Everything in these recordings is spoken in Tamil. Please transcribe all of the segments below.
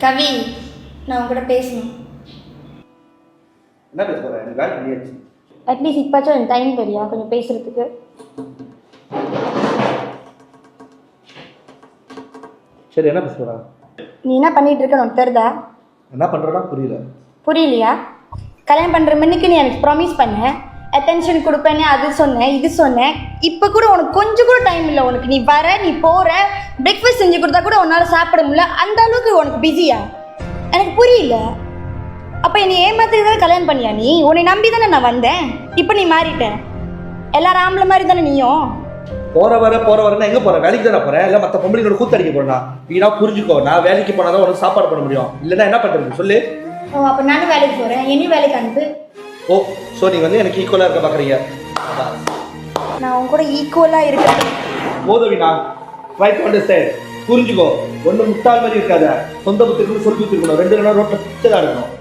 கவி, நான் உங்கள்கிட்ட பேசணும். என்ன பேச போகிறேன்? எனக்கு வேலை பண்ணியாச்சு. அட்லீஸ்ட் இப்பாச்சும் எனக்கு டைம் தெரியா கொஞ்சம் பேசுறதுக்கு. சரி, என்ன பேச போகிறா? நீ என்ன பண்ணிட்டு இருக்க உனக்கு தெரியுதா? என்ன பண்ணுறேன்னா புரியல. புரியலையா? கல்யாணம் பண்ணுற மணிக்கு நீ எனக்கு ப்ராமிஸ் பண்ண, அட்டென்ஷன் கொடுப்பேன்னு அது சொன்னேன் இது சொன்னேன். இப்போ கூட உனக்கு கொஞ்சம் கூட டைம் இல்லை. உனக்கு நீ வர நீ போகிற, பிரேக்ஃபாஸ்ட் செஞ்சு கொடுத்தா கூட உன்னால் சாப்பிட முடியல. அந்த அளவுக்கு உனக்கு பிஸியா? எனக்கு புரியல. அப்போ என்னை ஏமாத்துக்கு தானே கல்யாணம் பண்ணியா? நீ உன்னை நம்பி தானே நான் வந்தேன். இப்போ நீ மாறிட்ட. எல்லாரும் ஆம்பளை மாதிரி தானே நீயும். போற வரேன்னா எங்கே போகிறேன்? வேலைக்கு தானே போகிறேன். இல்லை மற்ற பொம்பளைங்களோட கூத்தடிக்க போறேன். வீணா புரிஞ்சுக்கோ. நான் வேலைக்கு போனால் தான் உனக்கு சாப்பாடு பண்ண முடியும். இல்லைன்னா என்ன பண்ணுறது சொல்லு? ஓ, அப்போ நானும் வேலைக்கு போகிறேன், என்னையும் வேலைக்கு அனுப்பு. ஓ, ஸோ நீ வந்து எனக்கு ஈக்குவலாக இருக்க பார்க்குறீங்க. நான் உன் கூட ஈக்குவலாக இருக்கேன். போதவினா ட்ரை டு அண்டர்ஸ்டாண்ட். புரிஞ்சுக்கோ. ஒன்றும் முட்டாள் மாதிரி இருக்காத. சொந்த புத்தி இருக்கணும், சொல்லி புத்தி இருக்கணும். 2 நாள் ரோட்டில் பிச்சை தான் இருக்கணும்.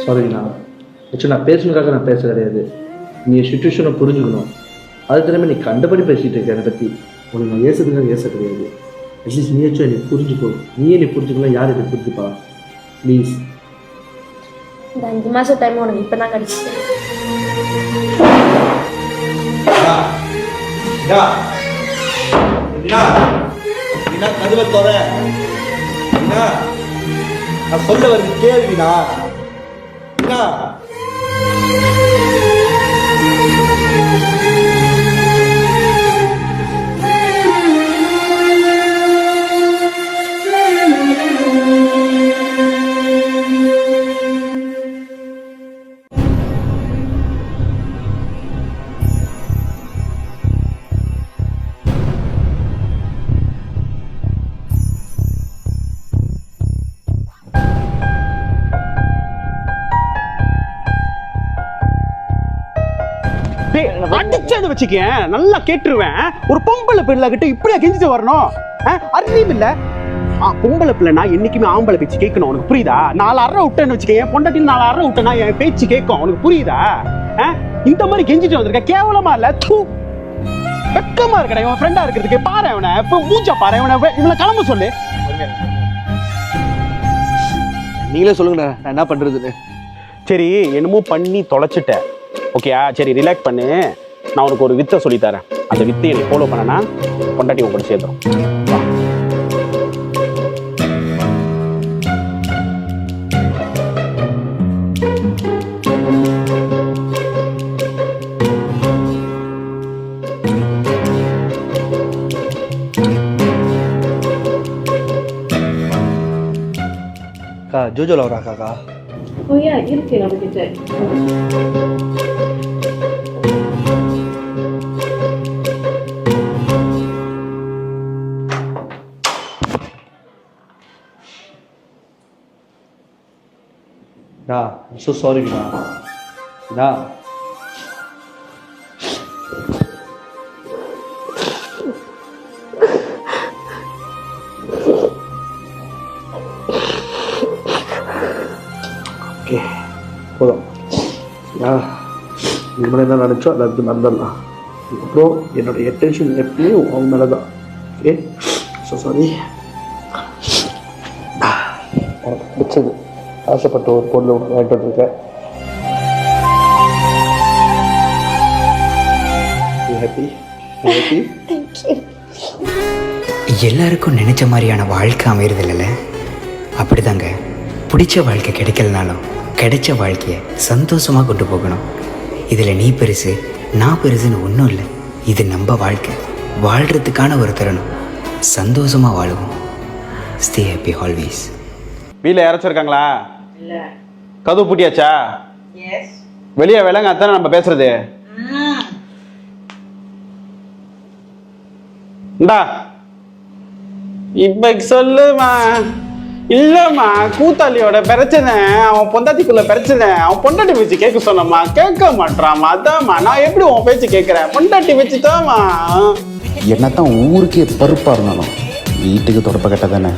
சாரிண்ணா, ஆக்சுவலி நான் பேசணுக்காக நான் பேச கிடையாது. நீ சுச்சுவேஷனை புரிஞ்சுக்கணும். அது தினமே நீ கண்டபடி பேசிகிட்டு இருக்க. என்னை பற்றி உனக்கு நான் ஏசுறதுக்காக ஏச கிடையாது. அட்லீஸ்ட் நீயாச்சும் என்னை புரிஞ்சுக்கோ. நீயே நீ புரிஞ்சுக்கலாம், யார் என்னை புரிஞ்சுப்பா? ப்ளீஸ். இந்த 5 மாதம் டைம் உனக்கு இப்போ தான் கிடச்சிச்சு. கதவை தோற நான் சொல்ல வருது கேள்வினா. அடிச்சது வச்சுக்கேன், நல்லா கேட்டுருவேன். ஒரு பொம்பளை பிள்ளை கிட்ட இப்படியா கெஞ்சிட்டு வரணும்? அறிவு இல்ல. பொம்பளை பிள்ளைனா என்னைக்குமே ஆம்பளை பேச்சு கேட்கணும். உனக்கு புரியுதா? 4 அரை விட்டேன்னு வச்சுக்கேன், பொண்டாட்டி 4 அரை விட்டேன்னா என் பேச்சு கேட்கும். உனக்கு புரியுதா? இந்த மாதிரி கெஞ்சிட்டு வந்திருக்க கேவலமா இல்ல? வெக்கமா இருக்கடா இவன் ஃப்ரெண்டா இருக்கிறதுக்கு. பாரு அவனை மூஞ்சா பாரு. இவனை கிளம்ப சொல்லு. நீங்களே சொல்லுங்கண்ணா, நான் என்ன பண்றதுன்னு. சரி, என்னமோ பண்ணி தொலைச்சிட்டேன். ஓகேயா? சரி, ரிலாக்ஸ் பண்ணு. நான் உனக்கு ஒரு வித்தை சொல்லித்தரேன். அந்த வித்தையை நீ ஃபாலோ பண்ணனா பொண்டாட்டி உங்க கூட சேர்த்துரும். அக்கா, ஜோஜோல வரா அக்கா? ஓயா, இருக்கு நம்மகிட்ட. I'm so sorry, Na. Okay, போதும். இது மாதிரி என்ன நினச்சோ அதை அது நடந்துடலாம். அப்புறம் என்னோட அட்டென்ஷன் எப்பயும் அவங்க மேலே தான். Okay, so sorry. எனக்கு பிடிச்சது ஆசைப்பட்ட ஒரு பொருள் வாங்கிட்டு வந்துருக்கேன். ஹாப்பி? எல்லாருக்கும் நினைச்ச மாதிரியான வாழ்க்கை அமைகிறது இல்லைல்ல? அப்படிதாங்க, பிடிச்ச வாழ்க்கை கிடைக்கலனாலும் கிடைச்ச வாழ்க்கையை சந்தோஷமாக கொண்டு போகணும். இதில் நீ பெருசு நான் பெருசுன்னு ஒன்றும் இல்லை. இது நம்ம வாழ்க்கை, வாழ்கிறதுக்கான ஒரு தருணம். சந்தோஷமாக வாழுவோம். Stay happy always. வீட்டில் யாராச்சும் இல்ல. கதவு பூட்டியாச்சா? எஸ். வெளியே விலங்க அத்தானே நம்ம பேசுறது. இந்தா இப்ப சொல்லுமா. இல்லம்மா, கூத்தாளியோட பிரச்சனை, அவன் பொண்டாட்டிக்குள்ள பிரச்சனை. அவன் பொண்டாட்டி வச்சு கேட்க சொன்னம்மா, கேட்க மாட்டாமா. அதாம்மா நான் எப்படி உன் பேச்சு கேட்கிறேன்? பொண்டாட்டி வச்சுதாம்மா. என்னத்தான் ஊருக்கே பருப்பா இருந்தாலும் வீட்டுக்கு தொடப்ப கட்ட தானே.